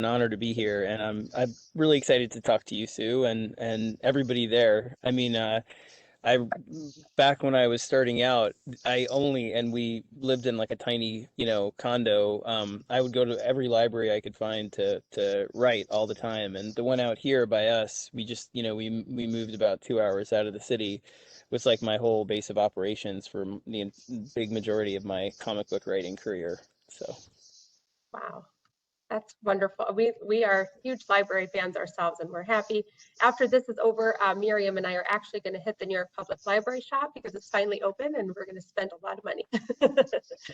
an honor to be here, and I'm really excited to talk to you, Sue, and everybody there. I back when I was starting out, and we lived in like a tiny, condo. I would go to every library I could find to write all the time. And the one out here by us, we just, we moved about 2 hours out of the city. Was like my whole base of operations for the big majority of my comic book writing career. So. Wow, that's wonderful. We are huge library fans ourselves, and we're happy. After this is over, Miriam and I are actually going to hit the New York Public Library shop because it's finally open, and we're going to spend a lot of money.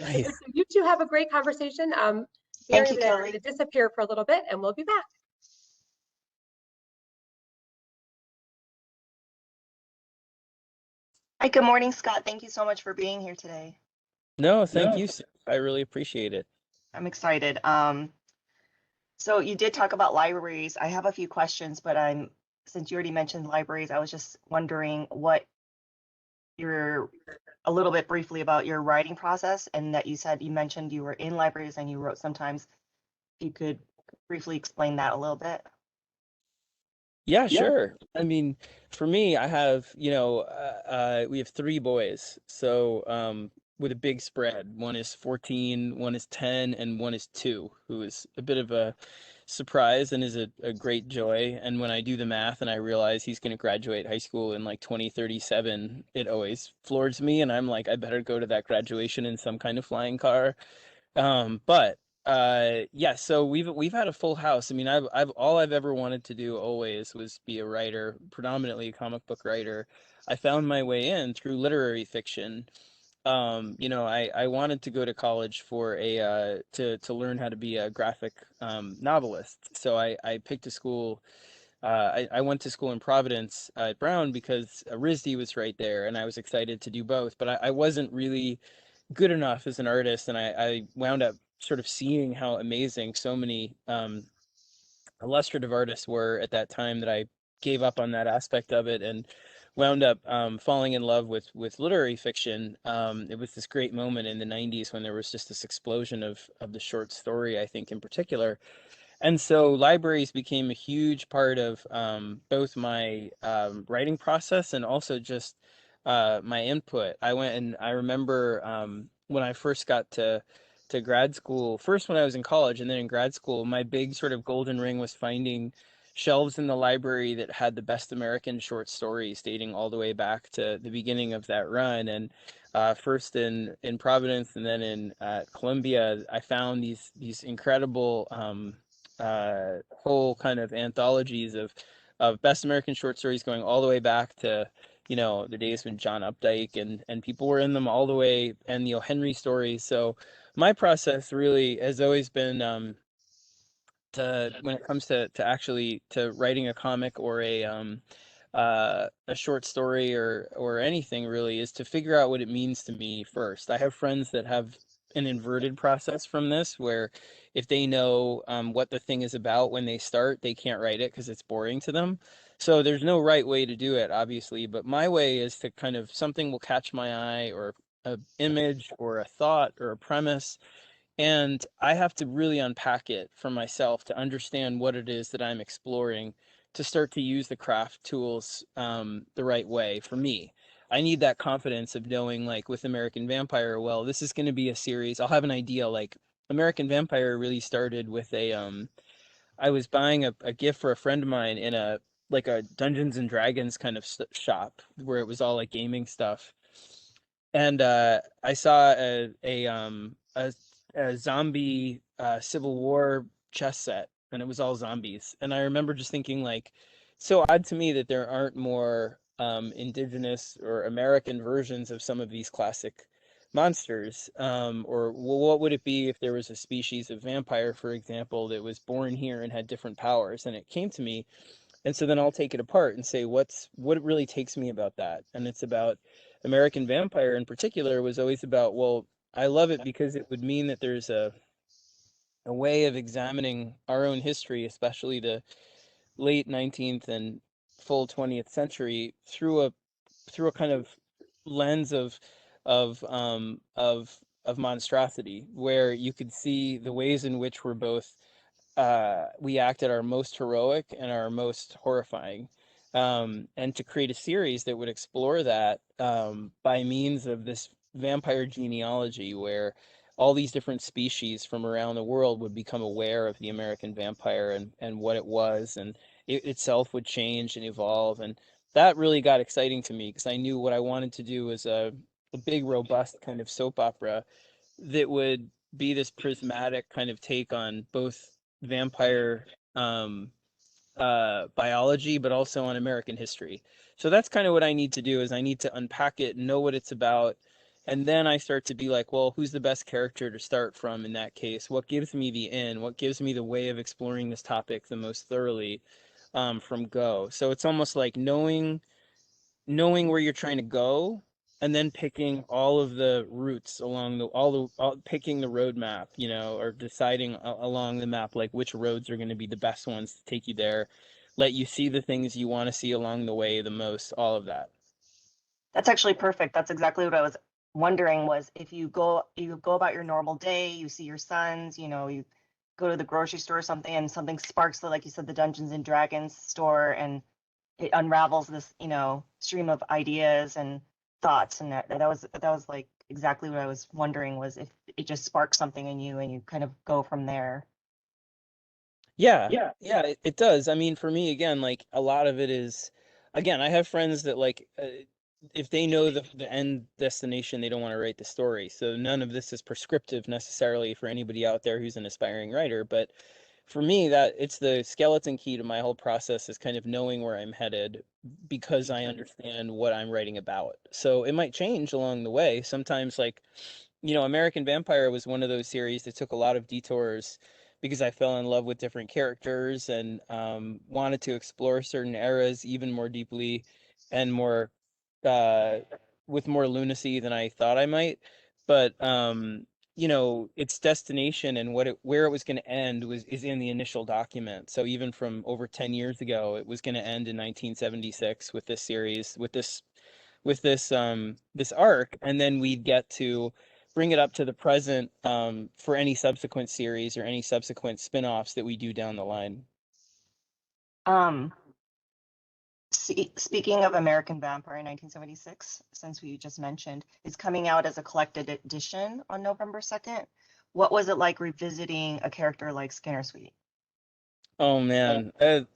Nice. So you two have a great conversation. Thank you, Miriam and I are going Kelly. to disappear for a little bit, and we'll be back. Hi, good morning, Scott. Thank you so much for being here today. No, thank you, Sue. I really appreciate it. I'm excited. So you did talk about libraries. I have a few questions, but since you already mentioned libraries, I was just wondering what a little bit briefly about your writing process, and that you mentioned you were in libraries and you wrote sometimes. If you could briefly explain that a little bit. Yeah, sure. For me, I have, we have three boys. So, with a big spread. One is 14, one is 10, and one is 2, who is a bit of a surprise and is a great joy. And when I do the math and I realize he's going to graduate high school in like 2037, it always floors me. And I'm like, I better go to that graduation in some kind of flying car. But yeah, so we've had a full house. I've all I've ever wanted to do always was be a writer, predominantly a comic book writer. I found my way in through literary fiction. I wanted to go to college for to learn how to be a graphic novelist. So I picked a school. I went to school in Providence at Brown because RISD was right there, and I was excited to do both. But I wasn't really good enough as an artist, and I wound up sort of seeing how amazing so many illustrative artists were at that time that I gave up on that aspect of it and wound up falling in love with literary fiction. It was this great moment in the 90s when there was just this explosion of the short story, I think, in particular. And so libraries became a huge part of both my writing process and also just my input. I remember when I first got to grad school, first when I was in college and then in grad school, my big sort of golden ring was finding shelves in the library that had the best American short stories dating all the way back to the beginning of that run. And first in Providence and then in Columbia, I found these incredible whole kind of anthologies of best American short stories going all the way back to the days when John Updike and people were in them all the way, and Henry stories. So my process really has always been to when it comes to actually to writing a comic or a short story or anything really is to figure out what it means to me first. I have friends that have an inverted process from this where if they know what the thing is about when they start, they can't write it because it's boring to them. So there's no right way to do it, obviously, but my way is to kind of something will catch my eye or an image or a thought or a premise, and I have to really unpack it for myself to understand what it is that I'm exploring to start to use the craft tools the right way for me. I need that confidence of knowing, like with American Vampire, well, this is going to be a series. I'll have an idea. Like American Vampire really started with I was buying a gift for a friend of mine in a like a Dungeons and Dragons kind of shop where it was all like gaming stuff, and I saw a zombie Civil War chess set, and it was all zombies. And I remember just thinking, like, so odd to me that there aren't more indigenous or American versions of some of these classic monsters. Or well, what would it be if there was a species of vampire, for example, that was born here and had different powers? And it came to me, and so then I'll take it apart and say, what it really takes me about that? And it's about American Vampire in particular was always about, well, I love it because it would mean that there's a way of examining our own history, especially the late 19th and full 20th century, through a kind of lens of of monstrosity, where you could see the ways in which we're both we act at our most heroic and our most horrifying. And to create a series that would explore that by means of this vampire genealogy, where all these different species from around the world would become aware of the American vampire and what it was, and it itself would change and evolve. And that really got exciting to me because I knew what I wanted to do was a big, robust kind of soap opera that would be this prismatic kind of take on both vampire um, biology, but also on American history. So that's kind of what I need to do is I need to unpack it, know what it's about, and then I start to be like, well, who's the best character to start from in that case? What gives me the in? What gives me the way of exploring this topic the most thoroughly from go? So it's almost like knowing where you're trying to go and then picking all of the routes along picking the road map, or deciding along the map like which roads are going to be the best ones to take you there, let you see the things you want to see along the way the most, all of that. That's actually perfect. That's exactly what I was wondering, was if you go about your normal day, you see your sons, you go to the grocery store or something, and something sparks like you said, the Dungeons and Dragons store, and it unravels this, stream of ideas and thoughts. And that was like exactly what I was wondering, was if it just sparks something in you and you kind of go from there. Yeah, it does. I mean, for me, again, like a lot of it is, again, I have friends that like, if they know the end destination, they don't want to write the story. So none of this is prescriptive necessarily for anybody out there who's an aspiring writer. But for me, that it's the skeleton key to my whole process is kind of knowing where I'm headed because I understand what I'm writing about. So it might change along the way. Sometimes, like, American Vampire was one of those series that took a lot of detours because I fell in love with different characters and wanted to explore certain eras even more deeply and more uh, with more lunacy than I thought I might. But its destination and where it was going to end is in the initial document. So even from over 10 years ago, it was going to end in 1976 with this series, with this arc, and then we'd get to bring it up to the present for any subsequent series or any subsequent spin-offs that we do down the line. Um, Speaking of American Vampire 1976, since we just mentioned, it's coming out as a collected edition on November 2nd. What was it like revisiting a character like Skinner Sweet? Oh man,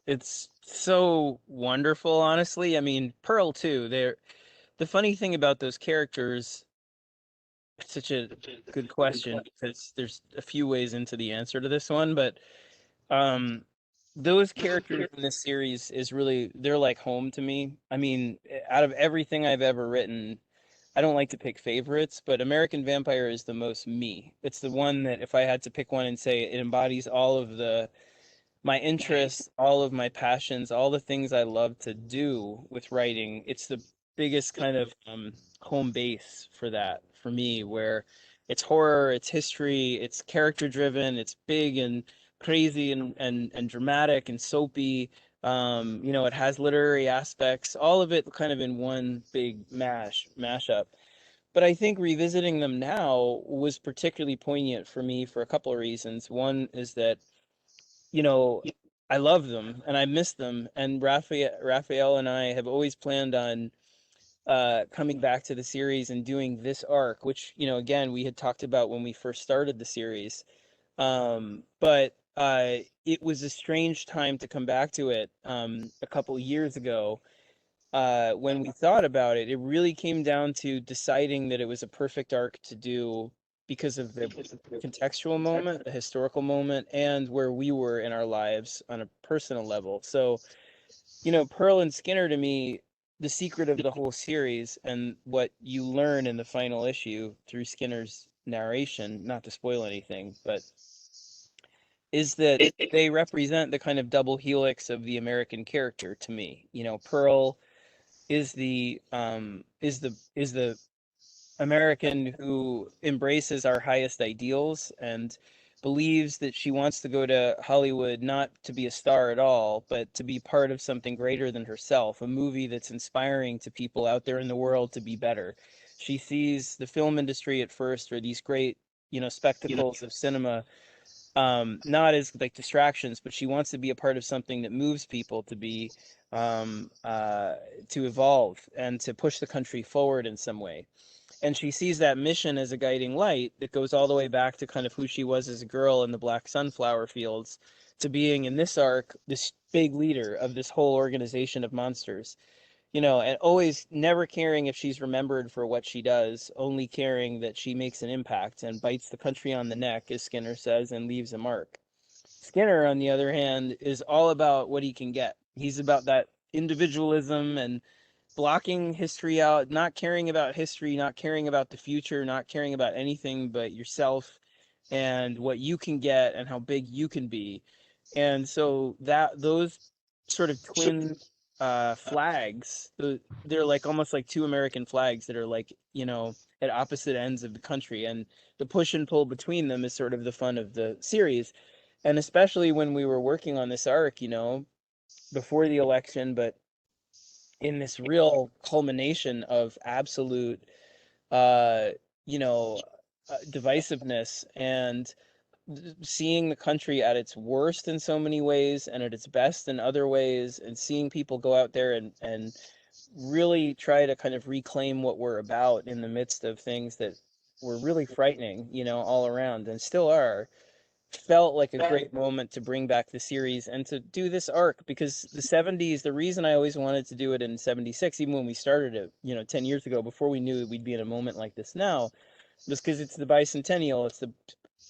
it's so wonderful, honestly. I mean, Pearl too. The funny thing about those characters, it's such a good question because there's a few ways into the answer to this one, but um those characters in this series is really, they're like home to me. I mean, out of everything I've ever written, I don't like to pick favorites, but American Vampire is the most me. It's the one that if I had to pick one and say it embodies all of my interests, all of my passions, all the things I love to do with writing. It's the biggest kind of home base for that for me, where it's horror, it's history, it's character driven, it's big and crazy and dramatic and soapy. It has literary aspects, all of it kind of in one big mashup. But I think revisiting them now was particularly poignant for me for a couple of reasons. One is that you know, I love them and I miss them. And Raphael and I have always planned on coming back to the series and doing this arc, which, again, we had talked about when we first started the series. But it was a strange time to come back to it a couple years ago when we thought about it. It really came down to deciding that it was a perfect arc to do because of the contextual moment, the historical moment, and where we were in our lives on a personal level. So, Pearl and Skinner to me, the secret of the whole series and what you learn in the final issue through Skinner's narration, not to spoil anything, but is that they represent the kind of double helix of the American character to me. Pearl is the American who embraces our highest ideals and believes that she wants to go to Hollywood not to be a star at all, but to be part of something greater than herself, a movie that's inspiring to people out there in the world to be better. She sees the film industry at first, or these great, spectacles of cinema, not as like distractions, but she wants to be a part of something that moves people to be to evolve and to push the country forward in some way. And she sees that mission as a guiding light that goes all the way back to kind of who she was as a girl in the Black Sunflower Fields to being in this arc this big leader of this whole organization of monsters, and always never caring if she's remembered for what she does, only caring that she makes an impact and bites the country on the neck, as Skinner says, and leaves a mark. Skinner, on the other hand, is all about what he can get. He's about that individualism and blocking history out, not caring about history, not caring about the future, not caring about anything but yourself and what you can get and how big you can be. And so that those sort of twin flags, they're like almost like two American flags that are like, at opposite ends of the country. And the push and pull between them is sort of the fun of the series. And especially when we were working on this arc, before the election, but in this real culmination of absolute uh you know divisiveness and seeing the country at its worst in so many ways and at its best in other ways, and seeing people go out there and really try to kind of reclaim what we're about in the midst of things that were really frightening, all around and still are, felt like a great moment to bring back the series and to do this arc, because the 70s, the reason I always wanted to do it in 76, even when we started it, 10 years ago, before we knew that we'd be in a moment like this now, was because it's the bicentennial, it's the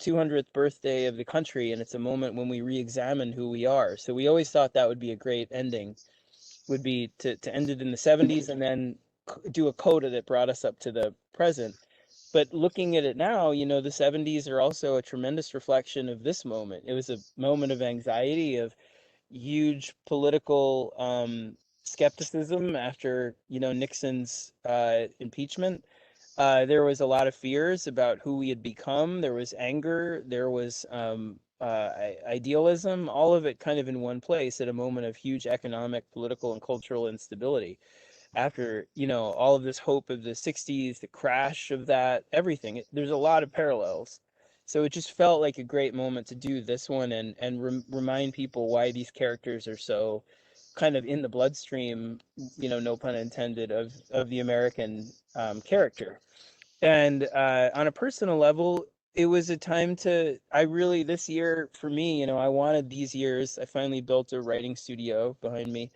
200th birthday of the country, and it's a moment when we re-examine who we are. So we always thought that would be a great ending, would be to end it in the 70s and then do a coda that brought us up to the present. But looking at it now, the 70s are also a tremendous reflection of this moment. It was a moment of anxiety, of huge political skepticism after, Nixon's impeachment. There was a lot of fears about who we had become. There was anger. There was idealism, all of it kind of in one place at a moment of huge economic, political, and cultural instability after all of this hope of the 60s, the crash of that, everything. There's a lot of parallels, so it just felt like a great moment to do this one and remind people why these characters are so kind of in the bloodstream, no pun intended, of the American character. And on a personal level, it was a time to, I really, this year for me, I wanted these years, I finally built a writing studio behind me.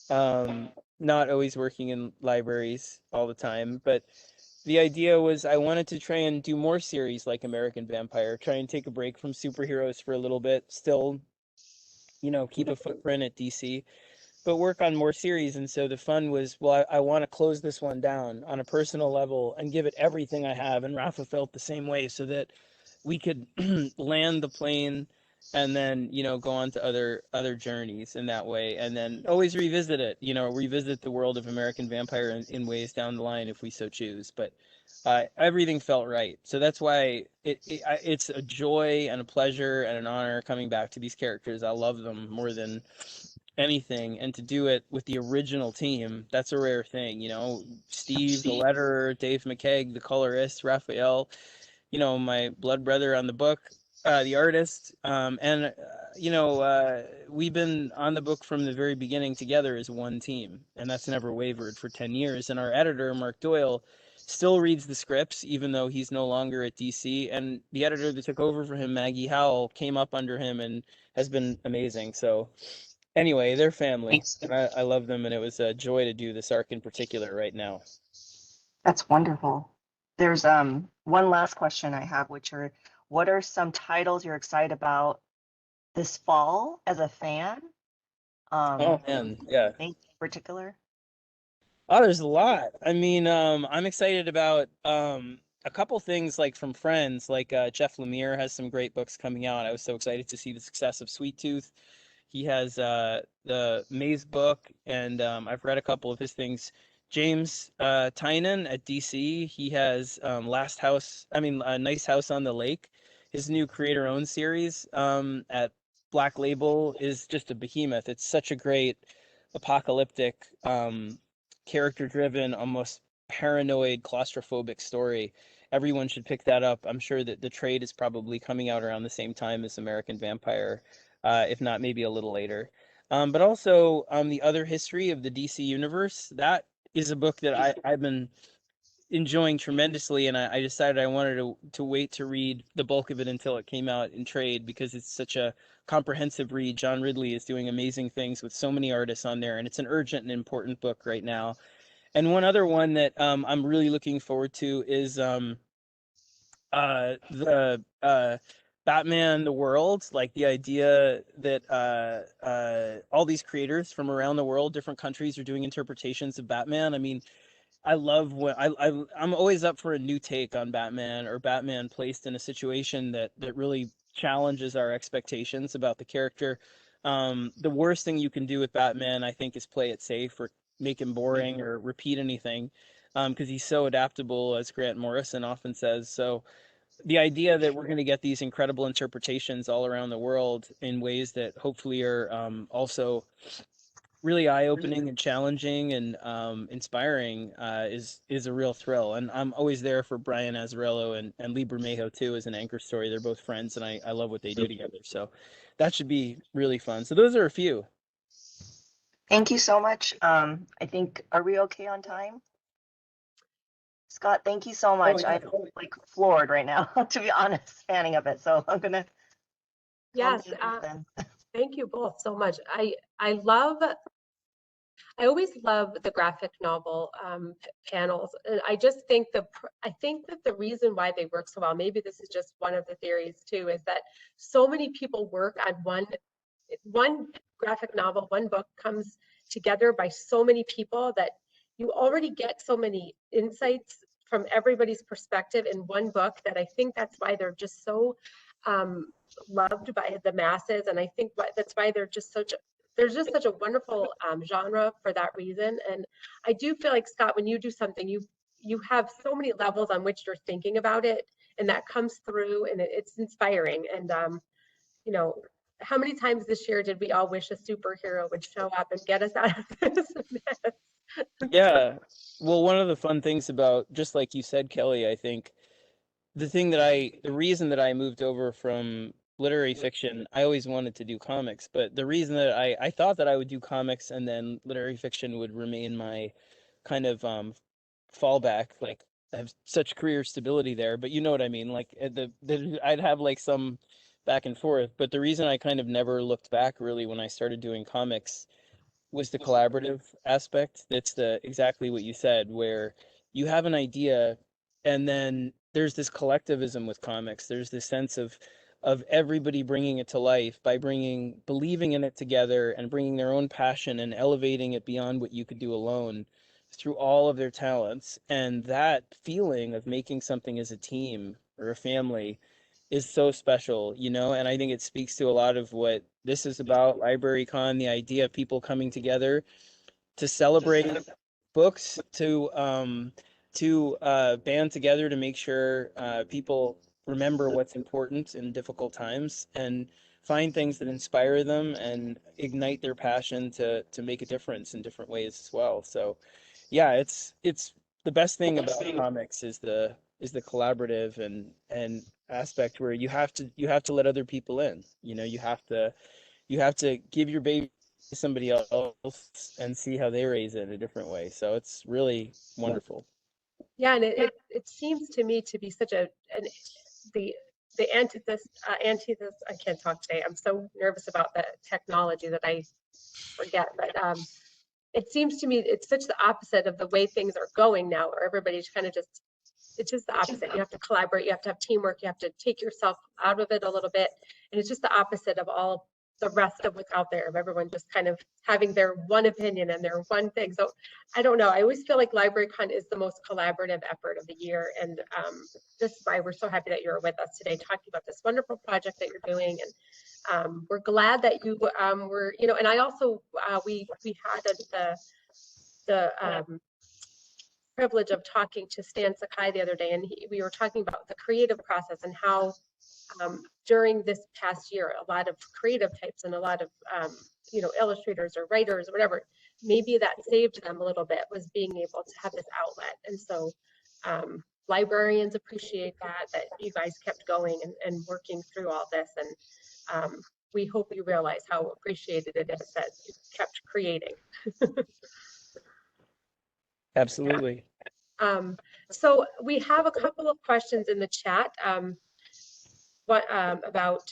um, Not always working in libraries all the time, but the idea was I wanted to try and do more series like American Vampire, try and take a break from superheroes for a little bit, still, keep a footprint at DC, but work on more series. And so the fun was, well, I want to close this one down on a personal level and give it everything I have. And Rafa felt the same way, so that we could land the plane and then, go on to other journeys in that way, and then always revisit it, revisit the world of American Vampire in ways down the line if we so choose. But everything felt right. So that's why it's a joy and a pleasure and an honor coming back to these characters. I love them more than anything, and to do it with the original team, that's a rare thing. Steve, the letterer, Dave McKeag, the colorist, Raphael, my blood brother on the book, the artist, and we've been on the book from the very beginning together as one team, and that's never wavered for 10 years. And our editor, Mark Doyle, still reads the scripts even though he's no longer at DC, and the editor that took over for him, Maggie Howell, came up under him and has been amazing. So anyway, they're family, and I love them, and it was a joy to do this arc in particular right now. That's wonderful. There's one last question I have, which are, what are some titles you're excited about this fall as a fan? Oh man, yeah. Anything in particular? Oh, there's a lot. I mean, I'm excited about a couple things like from friends, like Jeff Lemire has some great books coming out. I was so excited to see the success of Sweet Tooth. He has the Maze book, and I've read a couple of his things. James Tynan at DC, he has Nice House on the Lake. His new creator-owned series at Black Label is just a behemoth. It's such a great apocalyptic, character-driven, almost paranoid, claustrophobic story. everyone should pick that up. I'm sure that the trade is probably coming out around the same time as American Vampire, if not maybe a little later. But also the other history of the DC universe. That is a book that I've been enjoying tremendously, and I decided I wanted to wait to read the bulk of it until it came out in trade because it's such a comprehensive read. John Ridley is doing amazing things with so many artists on there, and it's an urgent and important book right now. And one other one that I'm really looking forward to is the Batman the world, like the idea that all these creators from around the world, different countries, are doing interpretations of Batman. I mean, I love when I'm always up for a new take on Batman, or Batman placed in a situation that really challenges our expectations about the character. The worst thing you can do with Batman, I think, is play it safe or make him boring or repeat anything, because he's so adaptable, as Grant Morrison often says. So the idea that we're going to get these incredible interpretations all around the world in ways that hopefully are really eye-opening and challenging and inspiring is a real thrill. And I'm always there for Brian Azzarello and Lee Bermejo too as an anchor story. They're both friends, and I love what they do together. So that should be really fun. So those are a few. Thank you so much. I think, are we okay on time? Scott, thank you so much. yeah. I'm like floored right now, to be honest, fanning of it. So I'm gonna Yes, then. thank you both so much. I always love the graphic novel panels, and I just think I think that the reason why they work so well, maybe this is just one of the theories too, is that so many people work on one graphic novel, one book comes together by so many people that you already get so many insights from everybody's perspective in one book, that I think that's why they're just so loved by the masses. And I think that's why there's just such a wonderful genre for that reason. And I do feel like, Scott, when you do something, you have so many levels on which you're thinking about it, and that comes through, and it's inspiring. And you know, how many times this year did we all wish a superhero would show up and get us out of this mess? Yeah. Well, one of the fun things about, just like you said, Kelly, I think the reason that I moved over from literary fiction, I always wanted to do comics, but the reason that I thought that I would do comics and then literary fiction would remain my kind of fallback, like I have such career stability there, but you know what I mean, like I'd have like some back and forth, but the reason I kind of never looked back really when I started doing comics was the collaborative aspect. That's the exactly what you said, where you have an idea and then there's this collectivism with comics. There's this sense of everybody bringing it to life by believing in it together and bringing their own passion and elevating it beyond what you could do alone through all of their talents. And that feeling of making something as a team or a family is so special, and I think it speaks to a lot of what this is about, LibraryCon, the idea of people coming together to celebrate books, to band together to make sure people remember what's important in difficult times and find things that inspire them and ignite their passion to make a difference in different ways as well. So yeah, it's the best thing about comics is the collaborative and aspect where you have to let other people in. You have to give your baby to somebody else and see how they raise it in a different way. So it's really wonderful. Yeah, and it seems to me to be such an the antithesis. I can't talk today. I'm so nervous about the technology that I forget. But it seems to me it's such the opposite of the way things are going now, where everybody's kind of it's just the opposite. You have to collaborate, you have to have teamwork, you have to take yourself out of it a little bit. And it's just the opposite of all the rest of what's out there, of everyone just kind of having their one opinion and their one thing. So I don't know. I always feel like LibraryCon is the most collaborative effort of the year. And this is why we're so happy that you're with us today, talking about this wonderful project that you're doing. And we're glad that you were, and I also, we had the privilege of talking to Stan Sakai the other day, and we were talking about the creative process and how during this past year, a lot of creative types and a lot of illustrators or writers or whatever, maybe that saved them a little bit, was being able to have this outlet. And so librarians appreciate that you guys kept going and working through all this. And we hope you realize how appreciated it is that you kept creating. Absolutely. So we have a couple of questions in the chat. What about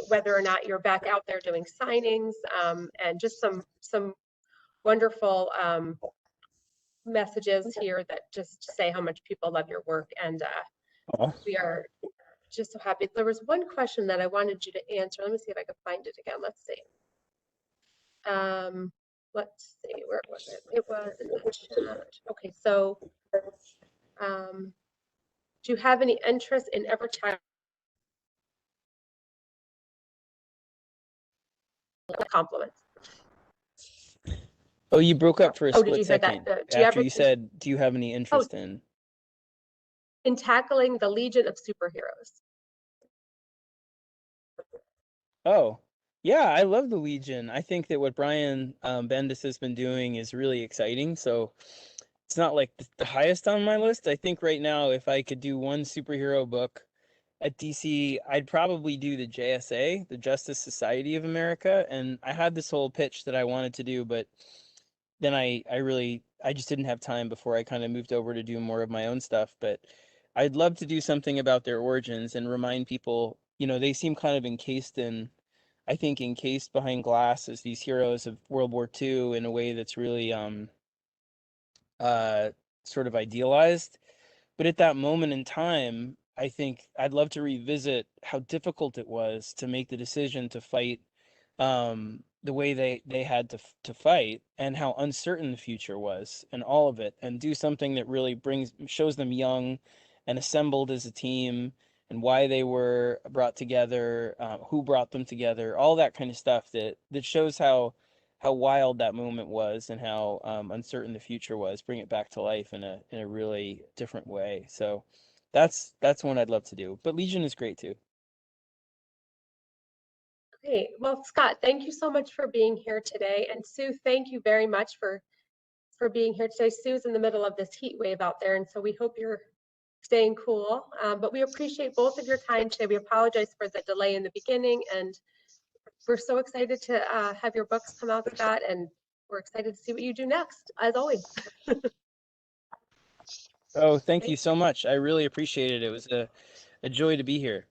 whether or not you're back out there doing signings, and just some wonderful messages here that just say how much people love your work, and we are just so happy. There was one question that I wanted you to answer. Let me see if I can find it again. Let's see. Where was it? It was in the chat. Okay, so do you have any interest in ever tackling compliments? Oh, you broke up for a Oh, did split you hear second that? after you said, do you have any interest in tackling the Legion of Superheroes? Oh, yeah, I love the Legion. I think that what Brian Bendis has been doing is really exciting. So it's not like the highest on my list. I think right now, if I could do one superhero book at DC, I'd probably do the JSA, the Justice Society of America. And I had this whole pitch that I wanted to do, but then I just didn't have time before I kind of moved over to do more of my own stuff. But I'd love to do something about their origins and remind people, they seem kind of encased behind glass as these heroes of World War II in a way that's really sort of idealized. But at that moment in time, I think I'd love to revisit how difficult it was to make the decision to fight the way they had to fight, and how uncertain the future was, and all of it, and do something that really shows them young and assembled as a team, and why they were brought together, who brought them together, all that kind of stuff that shows how wild that moment was, and how uncertain the future was. Bring it back to life in a really different way. So that's one I'd love to do. But Legion is great too. Great. Well, Scott, thank you so much for being here today. And Sue, thank you very much for being here today. Sue's in the middle of this heat wave out there, and so we hope you're staying cool. But we appreciate both of your time today. We apologize for the delay in the beginning, and we're so excited to have your books come out, Scott, and we're excited to see what you do next, as always. Oh, thank you so much. I really appreciate it. It was a joy to be here.